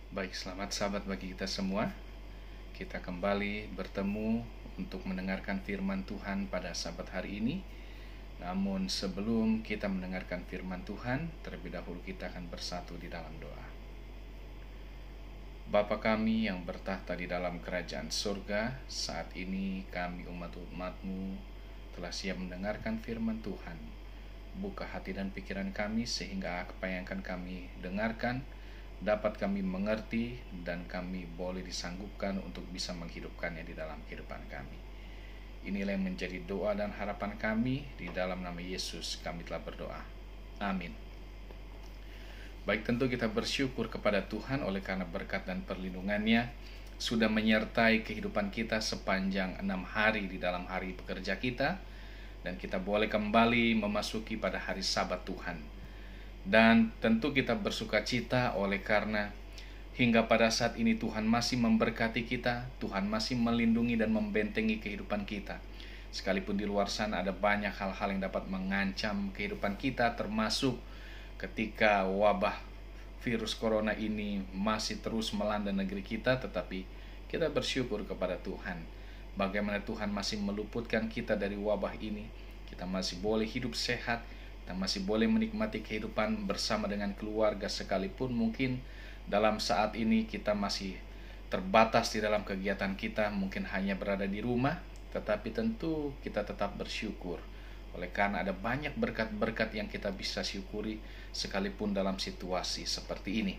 Baik, selamat sahabat bagi kita semua. Kita kembali bertemu untuk mendengarkan firman Tuhan pada sahabat hari ini. Namun sebelum kita mendengarkan firman Tuhan, terlebih dahulu kita akan bersatu di dalam doa. Bapa kami yang bertahta di dalam kerajaan surga, saat ini kami umat-umat-Mu telah siap mendengarkan firman Tuhan. Buka hati dan pikiran kami sehingga apa yang akan kami dengarkan dapat kami mengerti dan kami boleh disanggupkan untuk bisa menghidupkannya di dalam kehidupan kami. Inilah yang menjadi doa dan harapan kami, di dalam nama Yesus kami telah berdoa. Amin. Baik, tentu kita bersyukur kepada Tuhan oleh karena berkat dan perlindungannya sudah menyertai kehidupan kita sepanjang 6 hari di dalam hari pekerja kita, dan kita boleh kembali memasuki pada hari Sabat Tuhan. Dan tentu kita bersuka cita oleh karena hingga pada saat ini Tuhan masih memberkati kita, Tuhan masih melindungi dan membentengi kehidupan kita. Sekalipun di luar sana ada banyak hal-hal yang dapat mengancam kehidupan kita, termasuk ketika wabah virus corona ini masih terus melanda negeri kita, tetapi kita bersyukur kepada Tuhan. Bagaimana Tuhan masih meluputkan kita dari wabah ini, kita masih boleh hidup sehat, kita masih boleh menikmati kehidupan bersama dengan keluarga, sekalipun mungkin dalam saat ini kita masih terbatas di dalam kegiatan kita, mungkin hanya berada di rumah, tetapi tentu kita tetap bersyukur oleh karena ada banyak berkat-berkat yang kita bisa syukuri sekalipun dalam situasi seperti ini.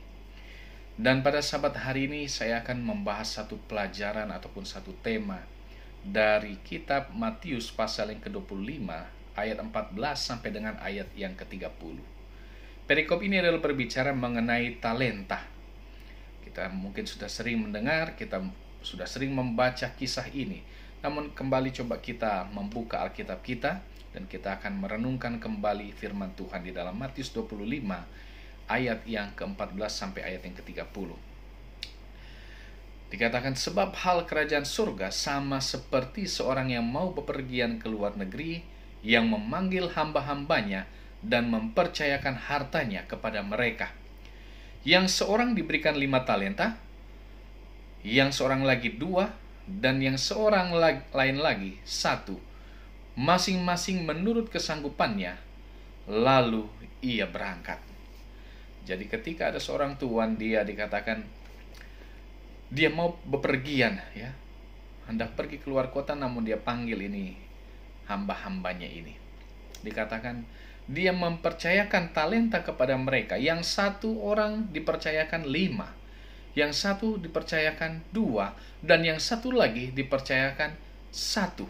Dan pada sahabat hari ini saya akan membahas satu pelajaran ataupun satu tema dari kitab Matius pasal yang ke-25 ayat 14 sampai dengan ayat yang ke-30. Perikop ini adalah berbicara mengenai talenta. Kita mungkin sudah sering mendengar, kita sudah sering membaca kisah ini. Namun kembali coba kita membuka Alkitab kita dan kita akan merenungkan kembali firman Tuhan di dalam Matius 25 ayat yang ke-14 sampai ayat yang ke-30. Dikatakan, sebab hal kerajaan surga sama seperti seorang yang mau bepergian ke luar negeri, yang memanggil hamba-hambanya dan mempercayakan hartanya kepada mereka. Yang seorang diberikan 5 talenta, yang seorang lagi 2, dan yang seorang lain lagi 1, masing-masing menurut kesanggupannya, lalu ia berangkat. Jadi ketika ada seorang tuan, dia dikatakan dia mau bepergian, ya, hendak pergi keluar kota, namun dia panggil ini hamba-hambanya ini. Dikatakan dia mempercayakan talenta kepada mereka. Yang satu orang dipercayakan 5, yang satu dipercayakan 2, dan yang satu lagi dipercayakan 1.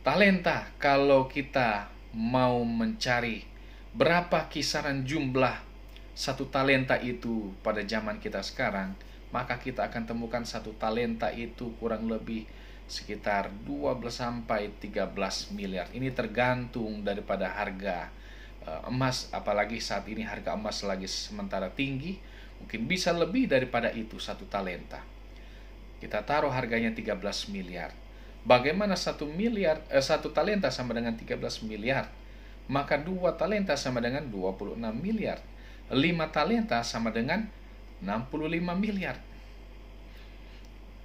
Talenta, kalau kita mau mencari berapa kisaran jumlah satu talenta itu pada zaman kita sekarang, maka kita akan temukan satu talenta itu kurang lebih sekitar 12 sampai 13 miliar. Ini tergantung daripada harga emas, apalagi saat ini harga emas lagi sementara tinggi, mungkin bisa lebih daripada itu satu talenta. Kita taruh harganya 13 miliar. Bagaimana satu talenta sama dengan 13 miliar? Maka 2 talenta sama dengan 26 miliar. 5 talenta sama dengan 65 miliar.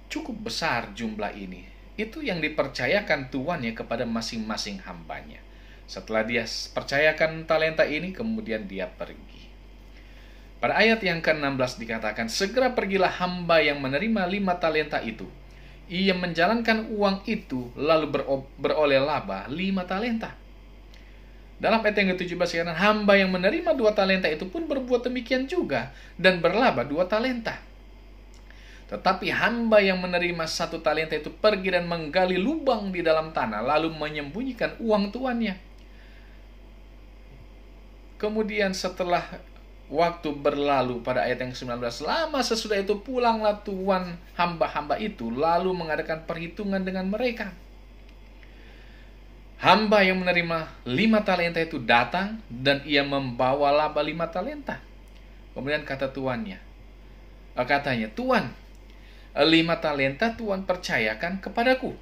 Cukup besar jumlah ini. Itu yang dipercayakan tuannya kepada masing-masing hambanya. Setelah dia percayakan talenta ini, kemudian dia pergi. Pada ayat yang ke-16 dikatakan, segera pergilah hamba yang menerima 5 talenta itu. Ia menjalankan uang itu, lalu beroleh laba 5 talenta. Dalam ayat yang ke-17 dikatakan, hamba yang menerima 2 talenta itu pun berbuat demikian juga, dan berlaba 2 talenta. Tetapi hamba yang menerima 1 talenta itu pergi dan menggali lubang di dalam tanah, lalu menyembunyikan uang tuannya. Kemudian setelah waktu berlalu, pada ayat yang ke-19, lama sesudah itu pulanglah tuan hamba-hamba itu, lalu mengadakan perhitungan dengan mereka. Hamba yang menerima 5 talenta itu datang, dan ia membawa laba 5 talenta. Kemudian kata tuannya, katanya, Tuan, 5 talenta Tuhan percayakan kepadaku.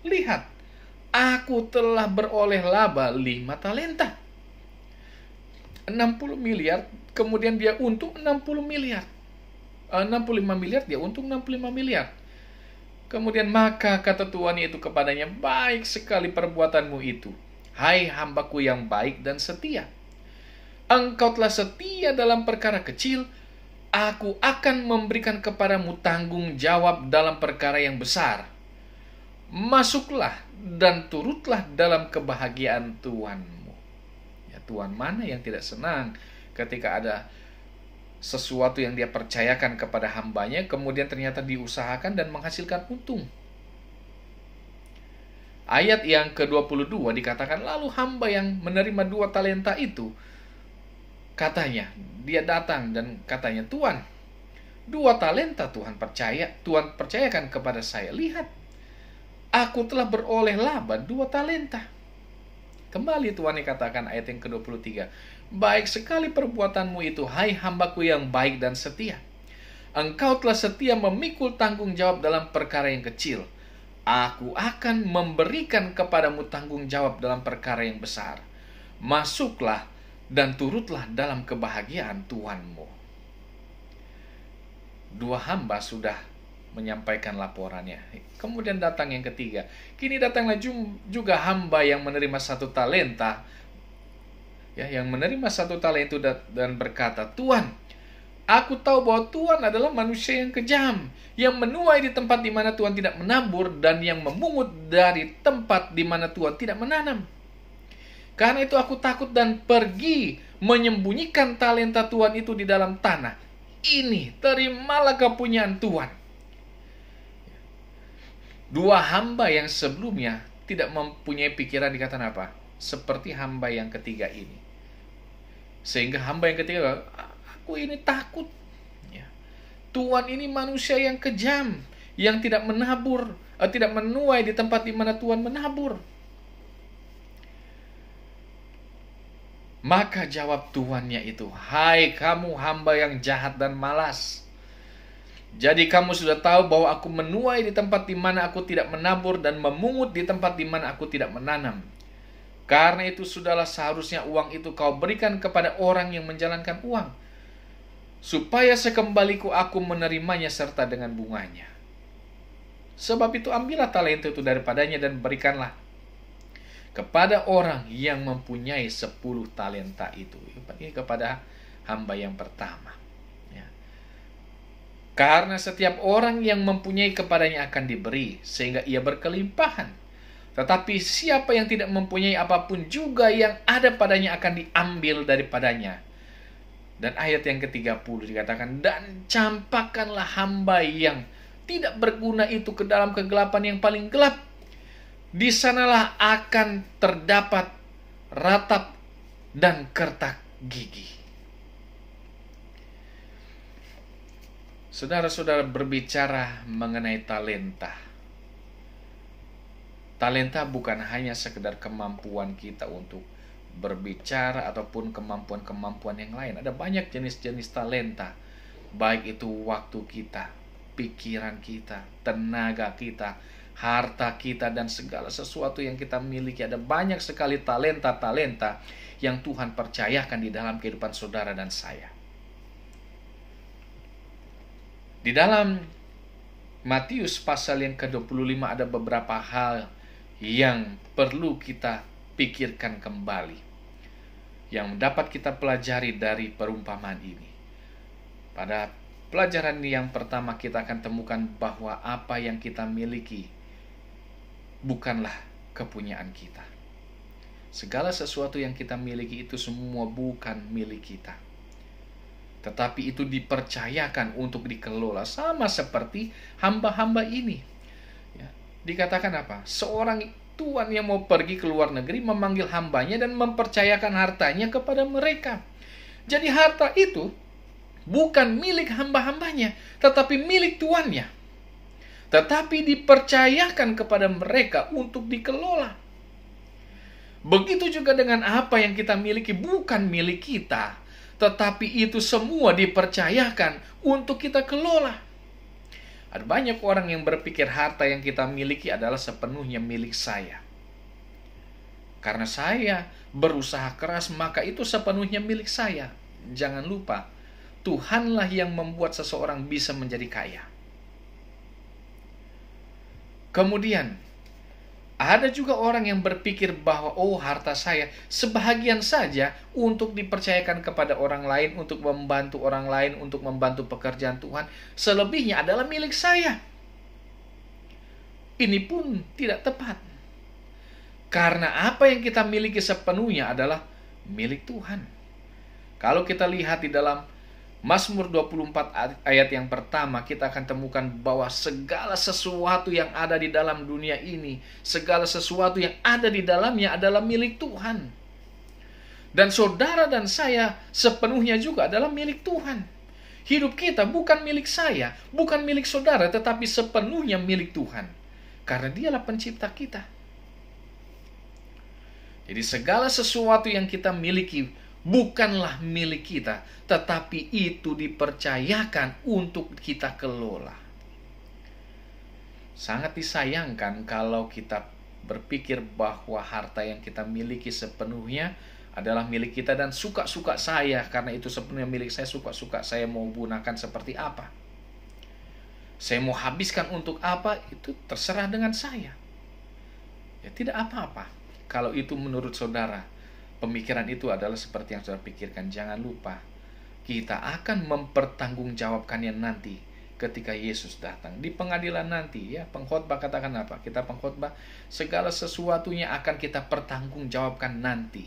Lihat, aku telah beroleh laba 5 talenta. 60 miliar kemudian dia untung 60 miliar. 65 miliar, dia untung 65 miliar. Kemudian maka kata Tuhan itu kepadanya, baik sekali perbuatanmu itu, hai hambaku yang baik dan setia. Engkau telah setia dalam perkara kecil, aku akan memberikan kepadamu tanggung jawab dalam perkara yang besar. Masuklah dan turutlah dalam kebahagiaan Tuhanmu. Ya, Tuhan mana yang tidak senang ketika ada sesuatu yang dia percayakan kepada hambanya, kemudian ternyata diusahakan dan menghasilkan untung. Ayat yang ke-22 dikatakan, lalu hamba yang menerima 2 talenta itu, katanya, dia datang dan katanya, Tuhan, 2 talenta Tuhan percayakan kepada saya. Lihat, aku telah beroleh laba 2 talenta. Kembali Tuhan dikatakan ayat yang ke-23, baik sekali perbuatanmu itu, hai hambaku yang baik dan setia. Engkau telah setia memikul tanggung jawab dalam perkara yang kecil. Aku akan memberikan kepadamu tanggung jawab dalam perkara yang besar. Masuklah dan turutlah dalam kebahagiaan Tuhanmu. 2 hamba sudah menyampaikan laporannya. Kemudian datang yang ketiga. Kini datanglah juga hamba yang menerima 1 talenta. Ya, yang menerima 1 talenta dan berkata, Tuhan, aku tahu bahwa Tuhan adalah manusia yang kejam, yang menuai di tempat di mana Tuhan tidak menabur, dan yang memungut dari tempat di mana Tuhan tidak menanam. Karena itu aku takut dan pergi menyembunyikan talenta Tuhan itu di dalam tanah. Ini, terimalah kepunyaan Tuhan. 2 hamba yang sebelumnya tidak mempunyai pikiran dikatakan apa? Seperti hamba yang ketiga ini. Sehingga hamba yang ketiga, aku ini takut. Ya. Tuhan ini manusia yang kejam, yang tidak menabur, tidak menuai di tempat di mana Tuhan menabur. Maka jawab tuannya itu, hai kamu hamba yang jahat dan malas. Jadi kamu sudah tahu bahwa aku menuai di tempat di mana aku tidak menabur dan memungut di tempat di mana aku tidak menanam. Karena itu sudahlah seharusnya uang itu kau berikan kepada orang yang menjalankan uang, supaya sekembaliku aku menerimanya serta dengan bunganya. Sebab itu ambillah talenta itu daripadanya dan berikanlah kepada orang yang mempunyai 10 talenta itu. Ini kepada hamba yang pertama. Ya. Karena setiap orang yang mempunyai kepadanya akan diberi, sehingga ia berkelimpahan. Tetapi siapa yang tidak mempunyai apapun juga yang ada padanya akan diambil daripadanya. Dan ayat yang ke-30 dikatakan, dan campakkanlah hamba yang tidak berguna itu ke dalam kegelapan yang paling gelap. Di sanalah akan terdapat ratap dan kertak gigi. Saudara-saudara, berbicara mengenai talenta. Talenta bukan hanya sekedar kemampuan kita untuk berbicara ataupun kemampuan-kemampuan yang lain. Ada banyak jenis-jenis talenta. Baik itu waktu kita, pikiran kita, tenaga kita, harta kita, dan segala sesuatu yang kita miliki. Ada banyak sekali talenta-talenta yang Tuhan percayakan di dalam kehidupan saudara dan saya. Di dalam Matius pasal yang ke-25 ada beberapa hal yang perlu kita pikirkan kembali, yang dapat kita pelajari dari perumpamaan ini. Pada pelajaran yang pertama kita akan temukan bahwa apa yang kita miliki bukanlah kepunyaan kita. Segala sesuatu yang kita miliki itu semua bukan milik kita, tetapi itu dipercayakan untuk dikelola, sama seperti hamba-hamba ini. Ya, dikatakan apa? Seorang tuan yang mau pergi ke luar negeri memanggil hambanya dan mempercayakan hartanya kepada mereka. Jadi harta itu bukan milik hamba-hambanya, tetapi milik tuannya. Tetapi dipercayakan kepada mereka untuk dikelola. Begitu juga dengan apa yang kita miliki bukan milik kita, tetapi itu semua dipercayakan untuk kita kelola. Ada banyak orang yang berpikir harta yang kita miliki adalah sepenuhnya milik saya. Karena saya berusaha keras, maka itu sepenuhnya milik saya. Jangan lupa, Tuhanlah yang membuat seseorang bisa menjadi kaya. Kemudian, ada juga orang yang berpikir bahwa harta saya sebahagian saja untuk dipercayakan kepada orang lain, untuk membantu orang lain, untuk membantu pekerjaan Tuhan. Selebihnya adalah milik saya. Ini pun tidak tepat. Karena apa yang kita miliki sepenuhnya adalah milik Tuhan. Kalau kita lihat di dalam Mazmur 24 ayat yang pertama, kita akan temukan bahwa segala sesuatu yang ada di dalam dunia ini, segala sesuatu yang ada di dalamnya adalah milik Tuhan. Dan saudara dan saya sepenuhnya juga adalah milik Tuhan. Hidup kita bukan milik saya, bukan milik saudara, tetapi sepenuhnya milik Tuhan. Karena Dialah pencipta kita. Jadi segala sesuatu yang kita miliki bukanlah milik kita, tetapi itu dipercayakan untuk kita kelola. Sangat disayangkan kalau kita berpikir bahwa harta yang kita miliki sepenuhnya adalah milik kita dan suka-suka saya, karena itu sepenuhnya milik saya, suka-suka saya mau gunakan seperti apa. Saya mau habiskan untuk apa, itu terserah dengan saya. Ya tidak apa-apa kalau itu menurut saudara. Pemikiran itu adalah seperti yang saudara pikirkan. Jangan lupa, kita akan mempertanggungjawabkannya nanti ketika Yesus datang. Di pengadilan nanti, ya, pengkhotbah katakan apa? Kita pengkhotbah, segala sesuatunya akan kita pertanggungjawabkan nanti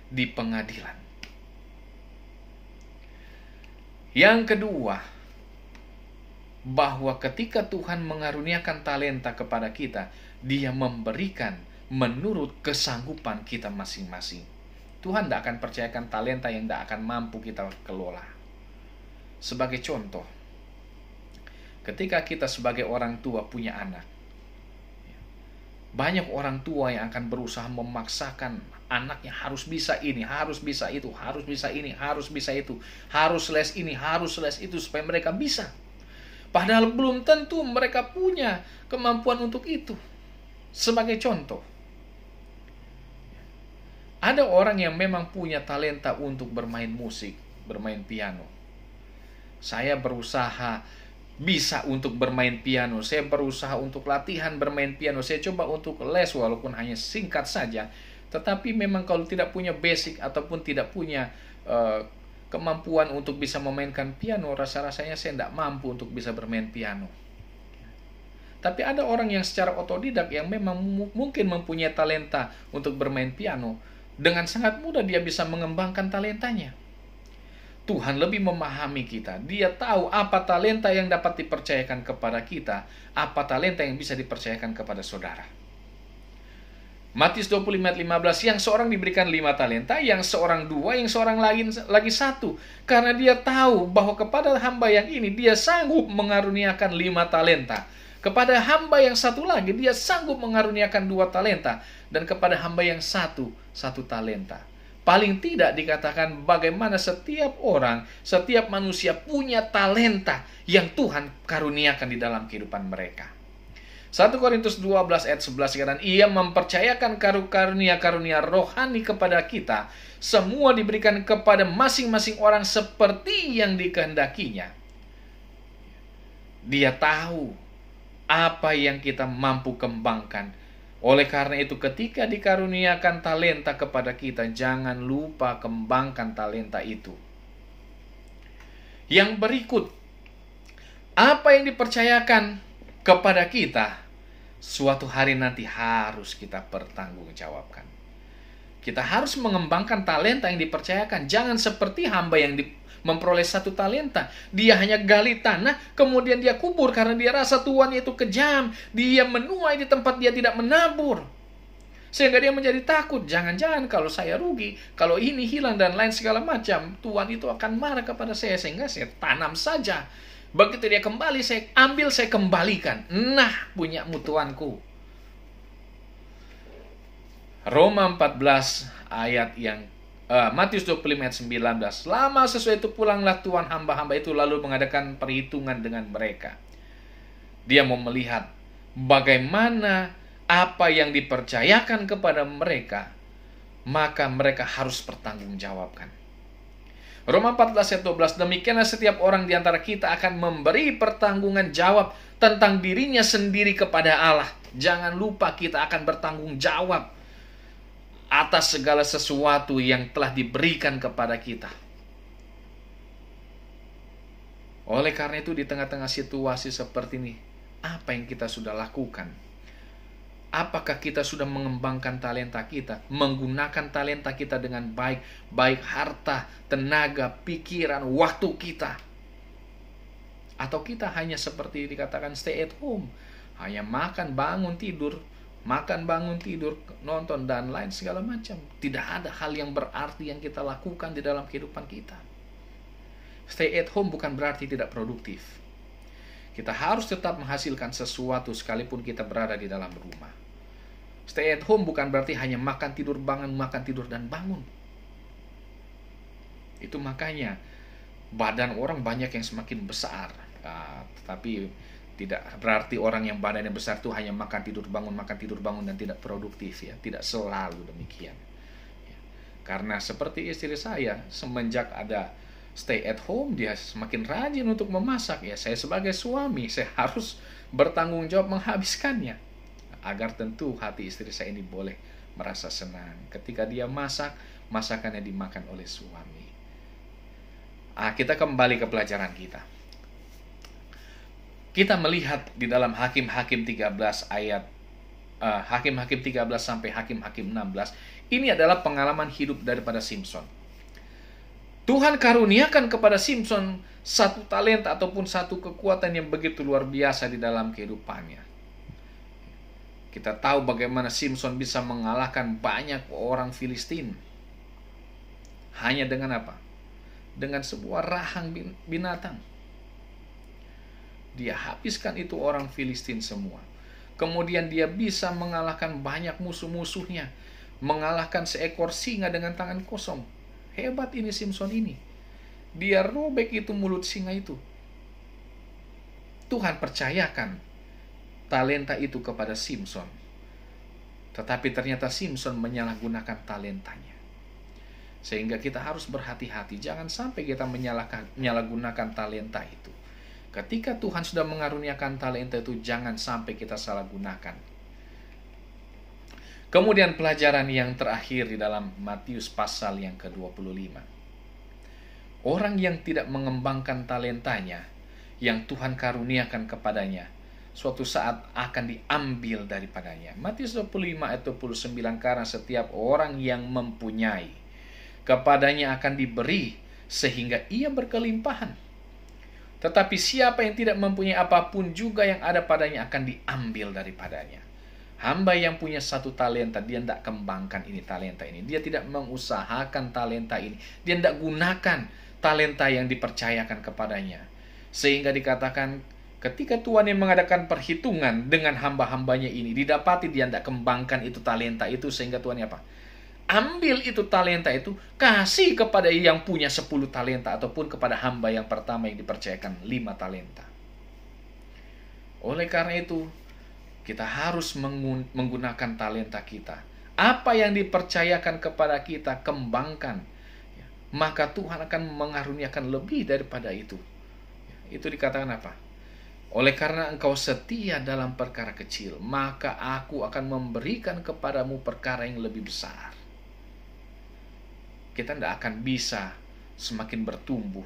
di pengadilan. Yang kedua, bahwa ketika Tuhan mengaruniakan talenta kepada kita, Dia memberikan menurut kesanggupan kita masing-masing. Tuhan tidak akan percayakan talenta yang tidak akan mampu kita kelola. Sebagai contoh, ketika kita sebagai orang tua punya anak, banyak orang tua yang akan berusaha memaksakan anaknya harus bisa ini, harus bisa itu, harus bisa ini, harus bisa itu, harus les ini, harus les itu, supaya mereka bisa. Padahal belum tentu mereka punya kemampuan untuk itu. Sebagai contoh, ada orang yang memang punya talenta untuk bermain musik, bermain piano. Saya berusaha bisa untuk bermain piano. Saya berusaha untuk latihan bermain piano. Saya coba untuk les walaupun hanya singkat saja. Tetapi memang kalau tidak punya basic ataupun tidak punya kemampuan untuk bisa memainkan piano, rasa-rasanya saya tidak mampu untuk bisa bermain piano. Tapi ada orang yang secara otodidak yang memang mungkin mempunyai talenta untuk bermain piano. Dengan sangat mudah dia bisa mengembangkan talentanya. Tuhan lebih memahami kita. Dia tahu apa talenta yang dapat dipercayakan kepada kita, apa talenta yang bisa dipercayakan kepada saudara. Matius 25:15, yang seorang diberikan 5 talenta, yang seorang 2, yang seorang lagi 1. Karena dia tahu bahwa kepada hamba yang ini dia sanggup mengaruniakan 5 talenta. Kepada hamba yang 1 lagi dia sanggup mengaruniakan 2 talenta. Dan kepada hamba yang 1 talenta. Paling tidak dikatakan bagaimana setiap orang, setiap manusia punya talenta yang Tuhan karuniakan di dalam kehidupan mereka. 1 Korintus 12 ayat 11 katakan, Ia mempercayakan karunia-karunia rohani kepada kita. Semua diberikan kepada masing-masing orang seperti yang dikehendakinya. Dia tahu apa yang kita mampu kembangkan. Oleh karena itu, ketika dikaruniakan talenta kepada kita, jangan lupa kembangkan talenta itu. Yang berikut, apa yang dipercayakan kepada kita, suatu hari nanti harus kita pertanggungjawabkan. Kita harus mengembangkan talenta yang dipercayakan. Jangan seperti hamba yang memperoleh 1 talenta. Dia hanya gali tanah, kemudian dia kubur karena dia rasa tuannya itu kejam. Dia menuai di tempat dia tidak menabur. Sehingga dia menjadi takut. Jangan-jangan kalau saya rugi, kalau ini hilang dan lain segala macam, tuan itu akan marah kepada saya. Sehingga saya tanam saja. Begitu dia kembali, saya ambil, saya kembalikan. Nah, punyamu tuanku. Roma 14 ayat yang Matius 25 ayat 19. Lama sesudah itu pulanglah tuan hamba-hamba itu lalu mengadakan perhitungan dengan mereka. Dia mau melihat bagaimana apa yang dipercayakan kepada mereka, maka mereka harus pertanggungjawabkan. Roma 14 ayat 12, demikianlah setiap orang di antara kita akan memberi pertanggungan jawab tentang dirinya sendiri kepada Allah. Jangan lupa kita akan bertanggung jawab atas segala sesuatu yang telah diberikan kepada kita. Oleh karena itu, di tengah-tengah situasi seperti ini, apa yang kita sudah lakukan? Apakah kita sudah mengembangkan talenta kita, menggunakan talenta kita dengan baik, baik harta, tenaga, pikiran, waktu kita? Atau kita hanya seperti dikatakan stay at home, hanya makan, bangun, tidur, nonton, dan lain segala macam. Tidak ada hal yang berarti yang kita lakukan di dalam kehidupan kita. Stay at home bukan berarti tidak produktif. Kita harus tetap menghasilkan sesuatu sekalipun kita berada di dalam rumah. Stay at home bukan berarti hanya makan, tidur, bangun, makan, tidur, dan bangun. Itu makanya badan orang banyak yang semakin besar. Tetapi tidak berarti orang yang badannya besar itu hanya makan, tidur, bangun, dan tidak produktif, ya. Tidak selalu demikian. Ya. Karena seperti istri saya, semenjak ada stay at home, dia semakin rajin untuk memasak. Ya, saya sebagai suami, saya harus bertanggung jawab menghabiskannya. Agar tentu hati istri saya ini boleh merasa senang ketika dia masak, masakannya dimakan oleh suami. Kita kembali ke pelajaran kita. Kita melihat di dalam Hakim-Hakim 13 ayat Hakim-Hakim 13 sampai Hakim-Hakim 16, ini adalah pengalaman hidup daripada Simson. Tuhan karuniakan kepada Simson satu talenta ataupun satu kekuatan yang begitu luar biasa di dalam kehidupannya. Kita tahu bagaimana Simson bisa mengalahkan banyak orang Filistin. Hanya dengan apa? Dengan sebuah rahang binatang. Dia habiskan itu orang Filistin semua. Kemudian dia bisa mengalahkan banyak musuh-musuhnya. Mengalahkan seekor singa dengan tangan kosong. Hebat ini Simson ini. Dia robek itu mulut singa itu. Tuhan percayakan talenta itu kepada Simson. Tetapi ternyata Simson menyalahgunakan talentanya. Sehingga kita harus berhati-hati. Jangan sampai kita menyalahgunakan talenta itu. Ketika Tuhan sudah mengaruniakan talenta itu, jangan sampai kita salah gunakan. Kemudian pelajaran yang terakhir di dalam Matius pasal yang ke-25. Orang yang tidak mengembangkan talentanya, yang Tuhan karuniakan kepadanya, suatu saat akan diambil daripadanya. Matius 25 ayat 29, karena setiap orang yang mempunyai, kepadanya akan diberi, sehingga ia berkelimpahan. Tetapi siapa yang tidak mempunyai apapun juga yang ada padanya akan diambil daripadanya. Hamba yang punya satu talenta, dia tidak kembangkan ini talenta ini. Dia tidak mengusahakan talenta ini. Dia tidak gunakan talenta yang dipercayakan kepadanya. Sehingga dikatakan ketika Tuhan yang mengadakan perhitungan dengan hamba-hambanya ini, didapati dia tidak kembangkan itu talenta itu, sehingga Tuhan apa? Ambil itu talenta itu, kasih kepada yang punya 10 talenta, ataupun kepada hamba yang pertama yang dipercayakan 5 talenta. Oleh karena itu, kita harus menggunakan talenta kita. Apa yang dipercayakan kepada kita, kembangkan. Maka Tuhan akan mengaruniakan lebih daripada itu. Itu dikatakan apa? Oleh karena engkau setia dalam perkara kecil, maka aku akan memberikan kepadamu perkara yang lebih besar. Kita tidak akan bisa semakin bertumbuh.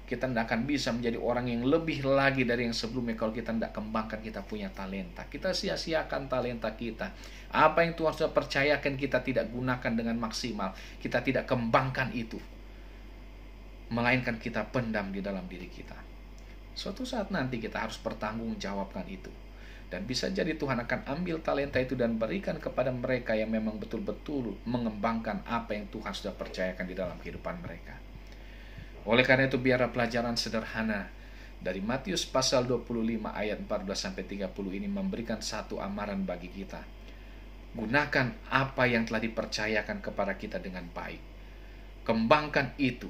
Kita tidak akan bisa menjadi orang yang lebih lagi dari yang sebelumnya kalau kita tidak kembangkan kita punya talenta. Kita sia-siakan talenta kita. Apa yang Tuhan sudah percayakan kita tidak gunakan dengan maksimal. Kita tidak kembangkan itu. Melainkan kita pendam di dalam diri kita. Suatu saat nanti kita harus bertanggungjawabkan itu. Dan bisa jadi Tuhan akan ambil talenta itu dan berikan kepada mereka yang memang betul-betul mengembangkan apa yang Tuhan sudah percayakan di dalam kehidupan mereka. Oleh karena itu, biarlah pelajaran sederhana dari Matius pasal 25 ayat 14-30 ini memberikan satu amaran bagi kita. Gunakan apa yang telah dipercayakan kepada kita dengan baik. Kembangkan itu.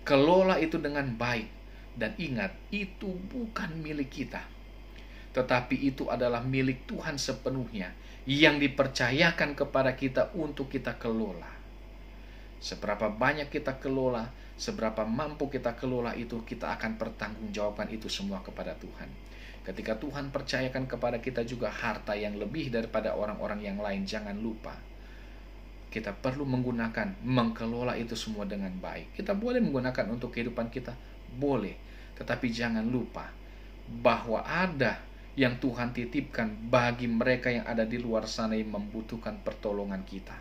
Kelola itu dengan baik. Dan ingat, itu bukan milik kita. Tetapi itu adalah milik Tuhan sepenuhnya, yang dipercayakan kepada kita untuk kita kelola. Seberapa banyak kita kelola, seberapa mampu kita kelola itu, kita akan pertanggungjawabkan itu semua kepada Tuhan. Ketika Tuhan percayakan kepada kita juga harta yang lebih daripada orang-orang yang lain, jangan lupa kita perlu mengkelola itu semua dengan baik. Kita boleh menggunakan untuk kehidupan kita, boleh. Tetapi jangan lupa bahwa ada yang Tuhan titipkan bagi mereka yang ada di luar sana yang membutuhkan pertolongan kita.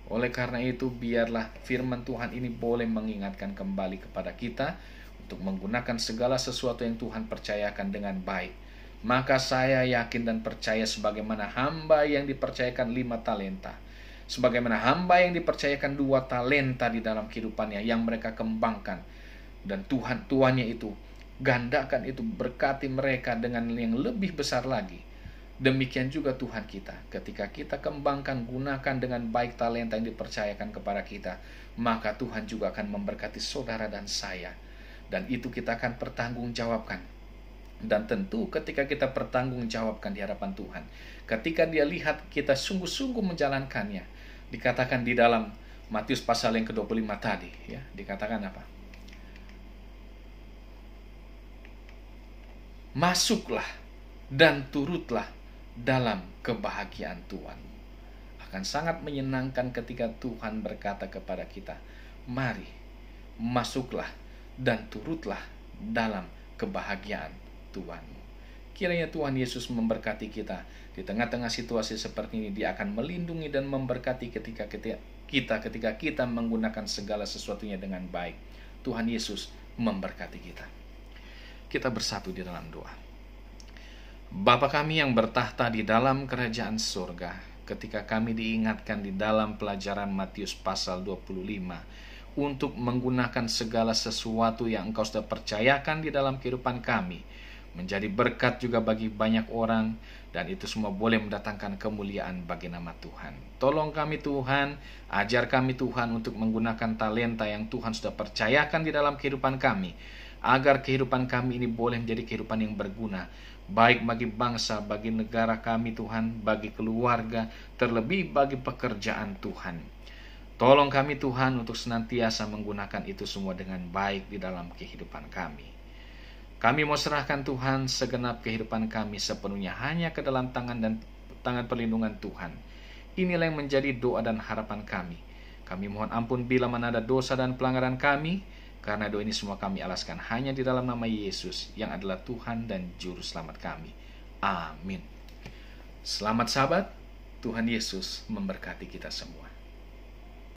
Oleh karena itu, biarlah firman Tuhan ini boleh mengingatkan kembali kepada kita untuk menggunakan segala sesuatu yang Tuhan percayakan dengan baik. Maka saya yakin dan percaya sebagaimana hamba yang dipercayakan 5 talenta, sebagaimana hamba yang dipercayakan 2 talenta di dalam kehidupannya yang mereka kembangkan, dan tuannya itu gandakan itu, berkati mereka dengan yang lebih besar lagi. Demikian juga Tuhan kita, ketika kita kembangkan, gunakan dengan baik talenta yang dipercayakan kepada kita, maka Tuhan juga akan memberkati saudara dan saya, dan itu kita akan pertanggungjawabkan. Dan tentu ketika kita pertanggungjawabkan di hadapan Tuhan, ketika Dia lihat kita sungguh-sungguh menjalankannya, dikatakan di dalam Matius pasal yang ke-25 tadi, ya, dikatakan apa? Masuklah dan turutlah dalam kebahagiaan Tuhan. Akan sangat menyenangkan ketika Tuhan berkata kepada kita, mari masuklah dan turutlah dalam kebahagiaan Tuhanmu. Kiranya Tuhan Yesus memberkati kita di tengah-tengah situasi seperti ini. Dia akan melindungi dan memberkati ketika kita menggunakan segala sesuatunya dengan baik. Tuhan Yesus memberkati kita. Kita bersatu di dalam doa. Bapa kami yang bertahta di dalam kerajaan surga, ketika kami diingatkan di dalam pelajaran Matius pasal 25 untuk menggunakan segala sesuatu yang Engkau sudah percayakan di dalam kehidupan kami, menjadi berkat juga bagi banyak orang, dan itu semua boleh mendatangkan kemuliaan bagi nama Tuhan. Tolong kami Tuhan, ajar kami Tuhan untuk menggunakan talenta yang Tuhan sudah percayakan di dalam kehidupan kami, agar kehidupan kami ini boleh menjadi kehidupan yang berguna, baik bagi bangsa, bagi negara kami Tuhan, bagi keluarga, terlebih bagi pekerjaan Tuhan. Tolong kami Tuhan untuk senantiasa menggunakan itu semua dengan baik di dalam kehidupan kami. Kami mau serahkan Tuhan segenap kehidupan kami sepenuhnya hanya ke dalam tangan perlindungan Tuhan. Inilah yang menjadi doa dan harapan kami. Kami mohon ampun bila mana ada dosa dan pelanggaran kami, karena doa ini semua kami alaskan hanya di dalam nama Yesus yang adalah Tuhan dan Juru Selamat kami. Amin. Selamat sahabat, Tuhan Yesus memberkati kita semua.